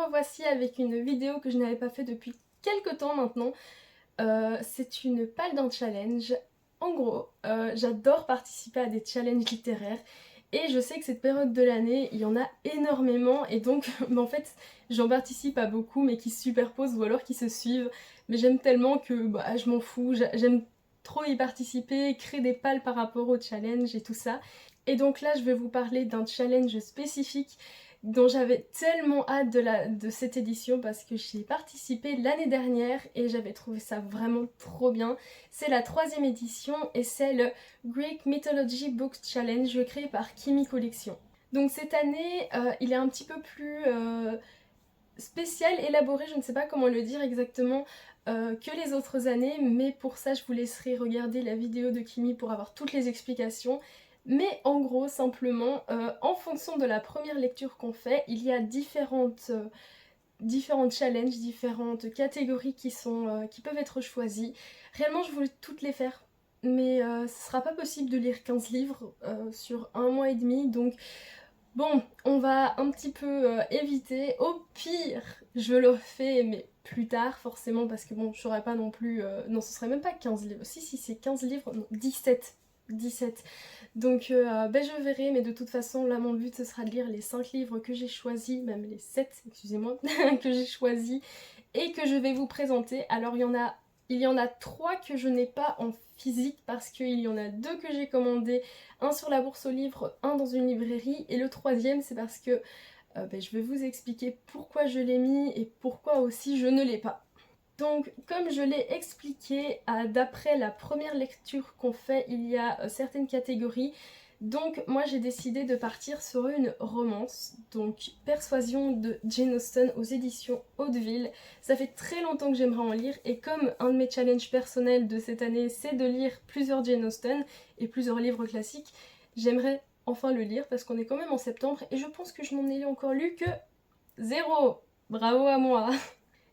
revoici avec une vidéo que je n'avais pas fait depuis quelques temps maintenant. C'est une palle d'un challenge. En gros, j'adore participer à des challenges littéraires et je sais que cette période de l'année, il y en a énormément et donc en fait j'en participe à beaucoup mais qui se superposent ou alors qui se suivent. Mais j'aime tellement que je m'en fous, j'aime trop y participer, créer des pales par rapport au challenge et tout ça. Et donc là je vais vous parler d'un challenge spécifique dont j'avais tellement hâte de cette édition parce que j'y ai participé l'année dernière et j'avais trouvé ça vraiment trop bien. C'est la 3e édition et c'est le Greek Mythology Book Challenge créé par Kimi Collection. Donc cette année, il est un petit peu plus spécial, élaboré, je ne sais pas comment le dire exactement, que les autres années, mais pour ça je vous laisserai regarder la vidéo de Kimi pour avoir toutes les explications. Mais en gros, simplement, en fonction de la première lecture qu'on fait, il y a différents challenges, différentes catégories qui peuvent être choisies. Réellement, je voulais toutes les faire, mais ce sera pas possible de lire 15 livres sur un mois et demi, donc bon, on va un petit peu éviter. Au pire, je le refais, mais plus tard, forcément, parce que bon, je saurais pas non plus... non, ce serait même pas 15 livres. Si, c'est 15 livres. Non, 17. 17. Donc, je verrai, mais de toute façon, là, mon but, ce sera de lire les 5 livres que j'ai choisis, même les 7, excusez-moi, que j'ai choisis, et que je vais vous présenter. Alors, il y en a 3 que je n'ai pas en physique, parce qu'il y en a 2 que j'ai commandés, un sur la bourse aux livres, un dans une librairie, et le 3e c'est parce que je vais vous expliquer pourquoi je l'ai mis et pourquoi aussi je ne l'ai pas. Donc comme je l'ai expliqué, d'après la première lecture qu'on fait, il y a certaines catégories. Donc moi j'ai décidé de partir sur une romance, donc Persuasion de Jane Austen aux éditions Hauteville. Ça fait très longtemps que j'aimerais en lire et comme un de mes challenges personnels de cette année c'est de lire plusieurs Jane Austen et plusieurs livres classiques, j'aimerais enfin le lire parce qu'on est quand même en septembre et je pense que je n'en ai encore lu que 0. Bravo à moi.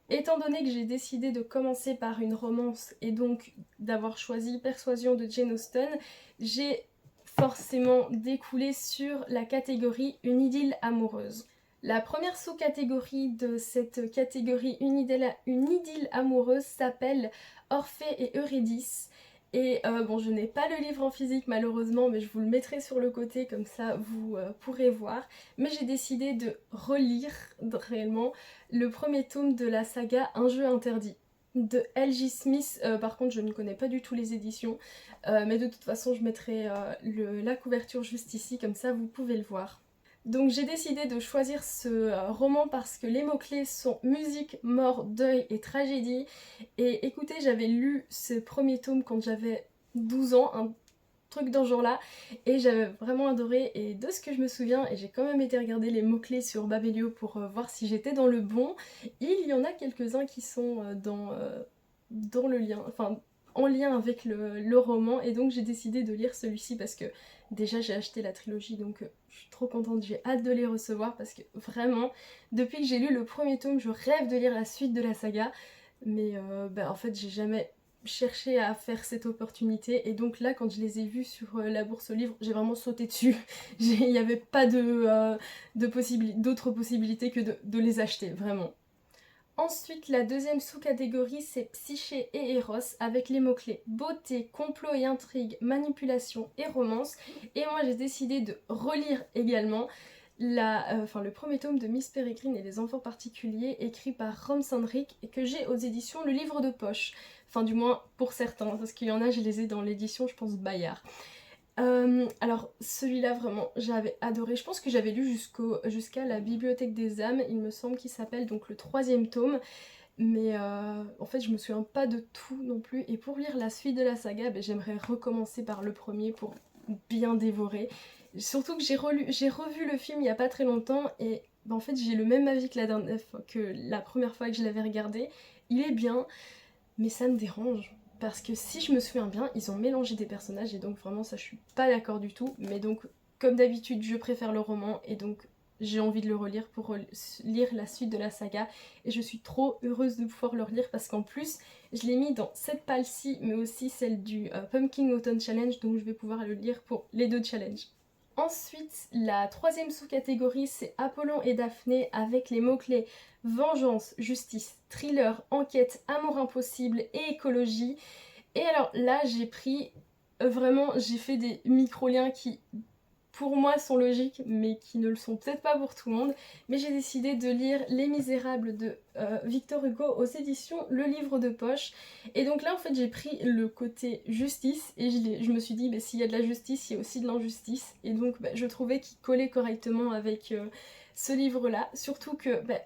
Étant donné que j'ai décidé de commencer par une romance et donc d'avoir choisi Persuasion de Jane Austen, j'ai forcément découlé sur la catégorie Une idylle amoureuse. La première sous-catégorie de cette catégorie Une idylle amoureuse s'appelle Orphée et Eurydice. Et je n'ai pas le livre en physique malheureusement, mais je vous le mettrai sur le côté, comme ça vous pourrez voir. Mais j'ai décidé de relire réellement le premier tome de la saga Un jeu interdit de L.J. Smith. Par contre je ne connais pas du tout les éditions, mais de toute façon je mettrai la couverture juste ici, comme ça vous pouvez le voir. Donc j'ai décidé de choisir ce roman parce que les mots-clés sont musique, mort, deuil et tragédie. Et écoutez, j'avais lu ce premier tome quand j'avais 12 ans, un truc dans ce genre-là, et j'avais vraiment adoré. Et de ce que je me souviens, et j'ai quand même été regarder les mots-clés sur Babelio pour voir si j'étais dans le bon, il y en a quelques-uns qui sont dans le lien, enfin en lien avec le roman, et donc j'ai décidé de lire celui-ci parce que déjà j'ai acheté la trilogie, donc je suis trop contente, j'ai hâte de les recevoir parce que vraiment, depuis que j'ai lu le premier tome, je rêve de lire la suite de la saga, mais en fait j'ai jamais cherché à faire cette opportunité, et donc là quand je les ai vus sur la bourse aux livres, j'ai vraiment sauté dessus. Il n'y avait pas d'autre possibilité que de les acheter, vraiment. Ensuite, la deuxième sous-catégorie, c'est Psyché et Eros, avec les mots-clés beauté, complot et intrigue, manipulation et romance. Et moi, j'ai décidé de relire également le premier tome de Miss Peregrine et les enfants particuliers, écrit par Rom Sandrick, et que j'ai aux éditions Le Livre de Poche. Enfin, du moins pour certains, parce qu'il y en a, je les ai dans l'édition, je pense, Bayard. Alors celui-là vraiment j'avais adoré, je pense que j'avais lu jusqu'à la Bibliothèque des âmes, il me semble qu'il s'appelle, donc le 3e tome, mais en fait je me souviens pas de tout non plus, et pour lire la suite de la saga, j'aimerais recommencer par le premier pour bien dévorer, surtout que j'ai revu le film il y a pas très longtemps, et en fait j'ai le même avis que la première fois que je l'avais regardé. Il est bien, mais ça me dérange. Parce que si je me souviens bien, ils ont mélangé des personnages et donc vraiment ça je suis pas d'accord du tout. Mais donc comme d'habitude je préfère le roman et donc j'ai envie de le relire pour lire la suite de la saga. Et je suis trop heureuse de pouvoir le relire parce qu'en plus je l'ai mis dans cette palle-ci mais aussi celle du Pumpkin Autumn Challenge, donc je vais pouvoir le lire pour les 2 challenges. Ensuite, la troisième sous-catégorie, c'est Apollon et Daphné avec les mots-clés vengeance, justice, thriller, enquête, amour impossible et écologie. Et alors là, j'ai pris vraiment, j'ai fait des micro-liens qui pour moi sont logiques mais qui ne le sont peut-être pas pour tout le monde, mais j'ai décidé de lire Les Misérables de Victor Hugo aux éditions Le Livre de Poche. Et donc là en fait j'ai pris le côté justice et je me suis dit bah, s'il y a de la justice il y a aussi de l'injustice, et donc bah, je trouvais qu'il collait correctement avec ce livre là, surtout que bah,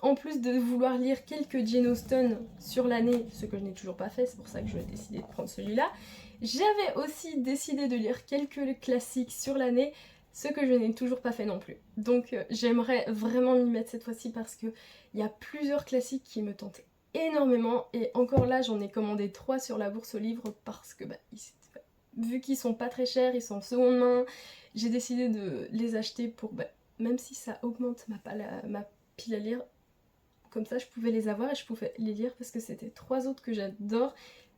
en plus de vouloir lire quelques Jane Austen sur l'année, ce que je n'ai toujours pas fait, c'est pour ça que je vais décider de prendre celui-là, j'avais aussi décidé de lire quelques classiques sur l'année, ce que je n'ai toujours pas fait non plus. Donc j'aimerais vraiment m'y mettre cette fois-ci parce qu'il y a plusieurs classiques qui me tentent énormément, et encore là j'en ai commandé 3 sur la bourse aux livres parce que vu qu'ils sont pas très chers, ils sont en seconde main, j'ai décidé de les acheter pour, même si ça augmente ma pile à lire, comme ça je pouvais les avoir et je pouvais les lire parce que c'était 3 autres que j'adore,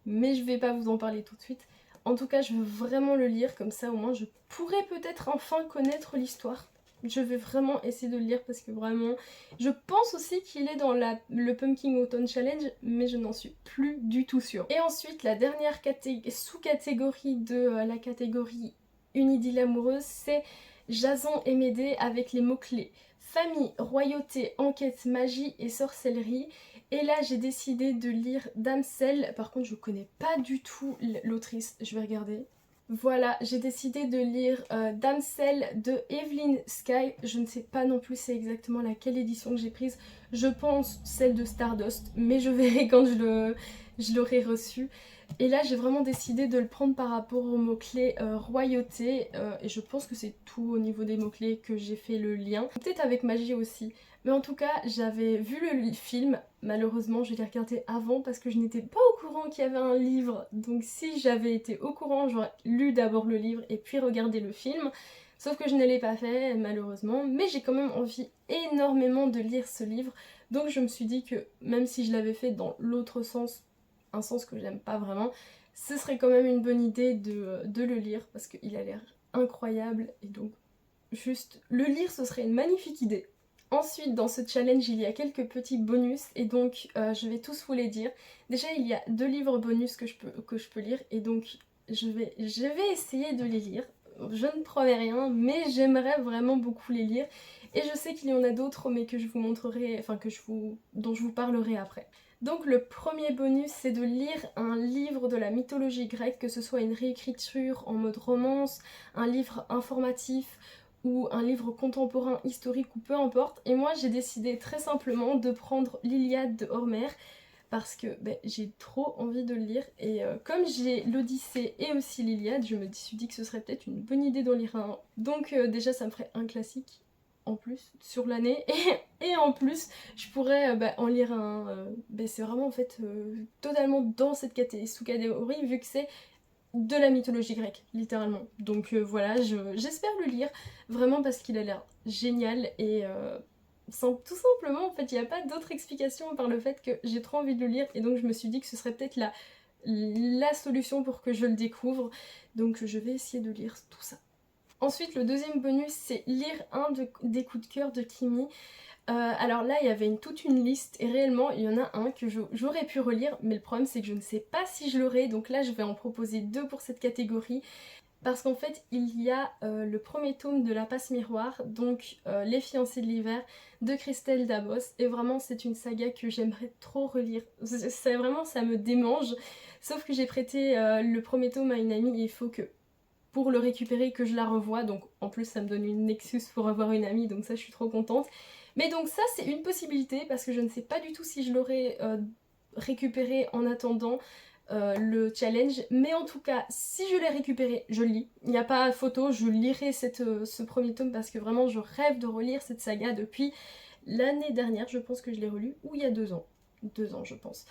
mais je vais pas vous en parler tout de suite. En tout cas, je veux vraiment le lire, comme ça au moins je pourrais peut-être enfin connaître l'histoire. Je vais vraiment essayer de le lire parce que vraiment, je pense aussi qu'il est dans le Pumpkin Autumn Challenge, mais je n'en suis plus du tout sûre. Et ensuite, la dernière sous-catégorie de la catégorie Une idylle amoureuse, c'est Jason et Médée avec les mots-clés famille, royauté, enquête, magie et sorcellerie. Et là j'ai décidé de lire Damsel, par contre je connais pas du tout l'autrice, je vais regarder. Voilà, j'ai décidé de lire Damsel de Evelyn Sky, je ne sais pas non plus c'est exactement laquelle édition que j'ai prise, je pense celle de Stardust, mais je verrai quand je l'aurai reçue. Et là j'ai vraiment décidé de le prendre par rapport aux mots-clés royauté, et je pense que c'est tout au niveau des mots-clés que j'ai fait le lien. Peut-être avec magie aussi. Mais en tout cas, j'avais vu le film, malheureusement je l'ai regardé avant parce que je n'étais pas au courant qu'il y avait un livre. Donc si j'avais été au courant, j'aurais lu d'abord le livre et puis regardé le film. Sauf que je ne l'ai pas fait malheureusement, mais j'ai quand même envie énormément de lire ce livre. Donc je me suis dit que même si je l'avais fait dans l'autre sens, un sens que j'aime pas vraiment, ce serait quand même une bonne idée de le lire parce qu'il a l'air incroyable, et donc juste le lire ce serait une magnifique idée. Ensuite dans ce challenge il y a quelques petits bonus et donc je vais tous vous les dire. Déjà il y a 2 livres bonus que je peux lire, et donc je vais essayer de les lire. Je ne promets rien mais j'aimerais vraiment beaucoup les lire, et je sais qu'il y en a d'autres mais que je vous montrerai, enfin dont je vous parlerai après. Donc le premier bonus c'est de lire un livre de la mythologie grecque, que ce soit une réécriture en mode romance, un livre informatif ou un livre contemporain historique ou peu importe. Et moi j'ai décidé très simplement de prendre l'Iliade de Homère parce que j'ai trop envie de le lire, et comme j'ai l'Odyssée et aussi l'Iliade, je me suis dit que ce serait peut-être une bonne idée d'en lire un. Donc déjà ça me ferait un classique en plus sur l'année, et en plus je pourrais en lire un, c'est vraiment en fait totalement dans cette sous-catégorie vu que c'est de la mythologie grecque, littéralement. Donc voilà, j'espère le lire, vraiment parce qu'il a l'air génial, et tout simplement, en fait, il n'y a pas d'autre explication par le fait que j'ai trop envie de le lire, et donc je me suis dit que ce serait peut-être la solution pour que je le découvre, donc je vais essayer de lire tout ça. Ensuite, le deuxième bonus, c'est lire des coups de cœur de Kimi. Alors là il y avait toute une liste, et réellement il y en a un que j'aurais pu relire, mais le problème c'est que je ne sais pas si je l'aurai, donc là je vais en proposer 2 pour cette catégorie. Parce qu'en fait il y a le premier tome de La Passe Miroir, donc Les Fiancés de l'hiver de Christelle Dabos, et vraiment c'est une saga que j'aimerais trop relire. C'est vraiment, ça me démange, sauf que j'ai prêté le premier tome à une amie et il faut que pour le récupérer que je la revoie, donc en plus ça me donne une excuse pour avoir une amie, donc ça je suis trop contente. Mais donc ça c'est une possibilité parce que je ne sais pas du tout si je l'aurais récupéré en attendant le challenge, mais en tout cas si je l'ai récupéré, je le lis. Il n'y a pas photo, je lirai ce premier tome parce que vraiment je rêve de relire cette saga depuis l'année dernière, je pense que je l'ai relu, ou il y a 2 ans. 2 ans je pense.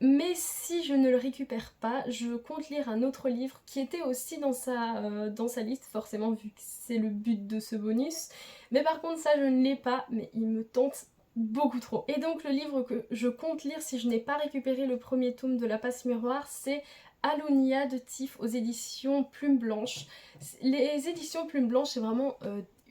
Mais si je ne le récupère pas, je compte lire un autre livre qui était aussi dans sa liste, forcément vu que c'est le but de ce bonus. Mais par contre ça je ne l'ai pas, mais il me tente beaucoup trop. Et donc le livre que je compte lire si je n'ai pas récupéré le premier tome de La Passe Miroir, c'est Alonia de Tif aux éditions Plume Blanche. Les éditions Plume Blanche, c'est vraiment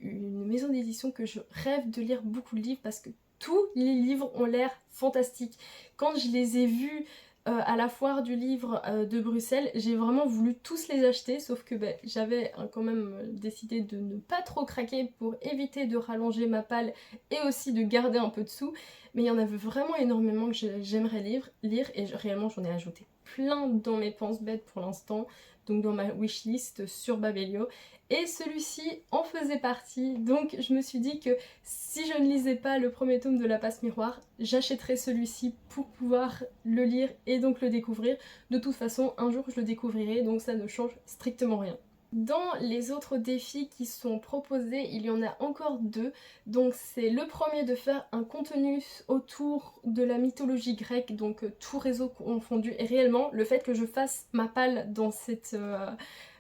une maison d'édition que je rêve de lire beaucoup de livres parce que tous les livres ont l'air fantastiques. Quand je les ai vus à la foire du livre de Bruxelles, j'ai vraiment voulu tous les acheter, sauf que j'avais quand même décidé de ne pas trop craquer pour éviter de rallonger ma palle et aussi de garder un peu de sous. Mais il y en avait vraiment énormément que j'aimerais lire et réellement j'en ai ajouté plein dans mes pense-bêtes pour l'instant, donc dans ma wishlist sur Babelio. Et celui-ci en faisait partie, donc je me suis dit que si je ne lisais pas le premier tome de La Passe Miroir, j'achèterais celui-ci pour pouvoir le lire et donc le découvrir. De toute façon, un jour je le découvrirai, donc ça ne change strictement rien. Dans les autres défis qui sont proposés, il y en a encore deux. Donc c'est le premier de faire un contenu autour de la mythologie grecque, donc tout réseau confondu. Et réellement, le fait que je fasse ma palle dans cette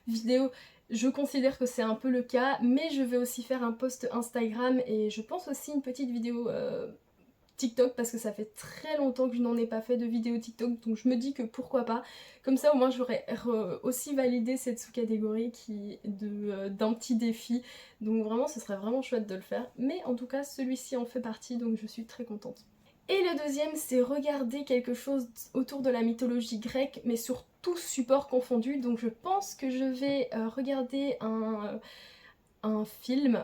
vidéo, je considère que c'est un peu le cas. Mais je vais aussi faire un post Instagram et je pense aussi une petite vidéo TikTok parce que ça fait très longtemps que je n'en ai pas fait de vidéo TikTok, donc je me dis que pourquoi pas. Comme ça au moins j'aurais aussi validé cette sous-catégorie d'un petit défi, donc vraiment ce serait vraiment chouette de le faire. Mais en tout cas celui-ci en fait partie, donc je suis très contente. Et le deuxième, c'est regarder quelque chose autour de la mythologie grecque, mais sur tous supports confondus. Donc je pense que je vais regarder un film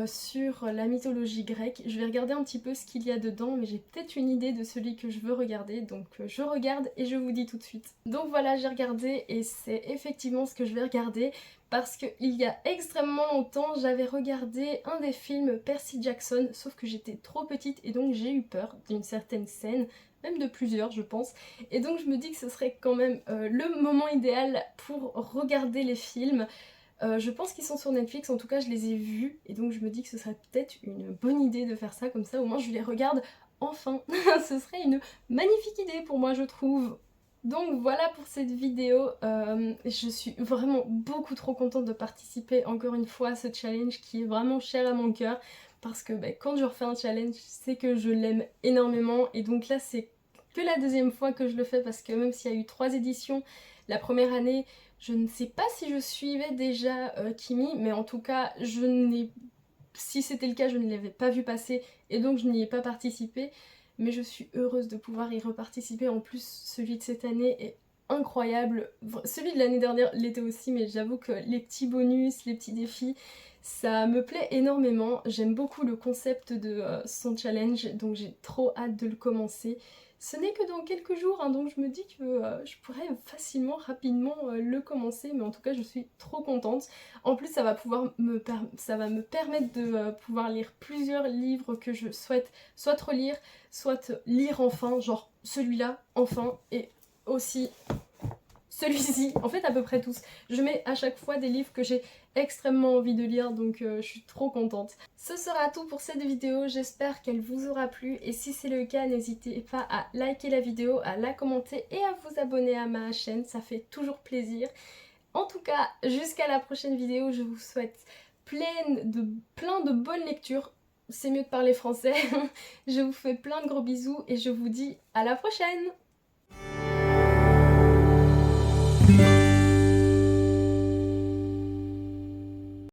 sur la mythologie grecque. Je vais regarder un petit peu ce qu'il y a dedans, mais j'ai peut-être une idée de celui que je veux regarder, donc je regarde et je vous dis tout de suite. Donc voilà, j'ai regardé et c'est effectivement ce que je vais regarder, parce qu'il y a extrêmement longtemps, j'avais regardé un des films Percy Jackson, sauf que j'étais trop petite et donc j'ai eu peur d'une certaine scène, même de plusieurs je pense, et donc je me dis que ce serait quand même le moment idéal pour regarder les films. Je pense qu'ils sont sur Netflix, en tout cas je les ai vus, et donc je me dis que ce serait peut-être une bonne idée de faire ça, comme ça au moins je les regarde enfin. Ce serait une magnifique idée pour moi je trouve. Donc voilà pour cette vidéo, je suis vraiment beaucoup trop contente de participer encore une fois à ce challenge qui est vraiment cher à mon cœur, parce que quand je refais un challenge, c'est que je l'aime énormément, et donc là c'est que la deuxième fois que je le fais, parce que même s'il y a eu 3 éditions, la première année, je ne sais pas si je suivais déjà Kimi, mais en tout cas, si c'était le cas, je ne l'avais pas vu passer et donc je n'y ai pas participé. Mais je suis heureuse de pouvoir y reparticiper. En plus, celui de cette année est incroyable. Celui de l'année dernière l'était aussi, mais j'avoue que les petits bonus, les petits défis, ça me plaît énormément. J'aime beaucoup le concept de son challenge, donc j'ai trop hâte de le commencer. Ce n'est que dans quelques jours, hein, donc je me dis que je pourrais facilement, rapidement le commencer, mais en tout cas je suis trop contente. En plus ça va me permettre de pouvoir lire plusieurs livres que je souhaite soit relire, soit lire enfin, genre celui-là enfin, et aussi celui-ci, en fait à peu près tous. Je mets à chaque fois des livres que j'ai extrêmement envie de lire, donc je suis trop contente. Ce sera tout pour cette vidéo, j'espère qu'elle vous aura plu, et si c'est le cas, n'hésitez pas à liker la vidéo, à la commenter et à vous abonner à ma chaîne, ça fait toujours plaisir. En tout cas, jusqu'à la prochaine vidéo, je vous souhaite plein de bonnes lectures. C'est mieux de parler français. Je vous fais plein de gros bisous et je vous dis à la prochaine!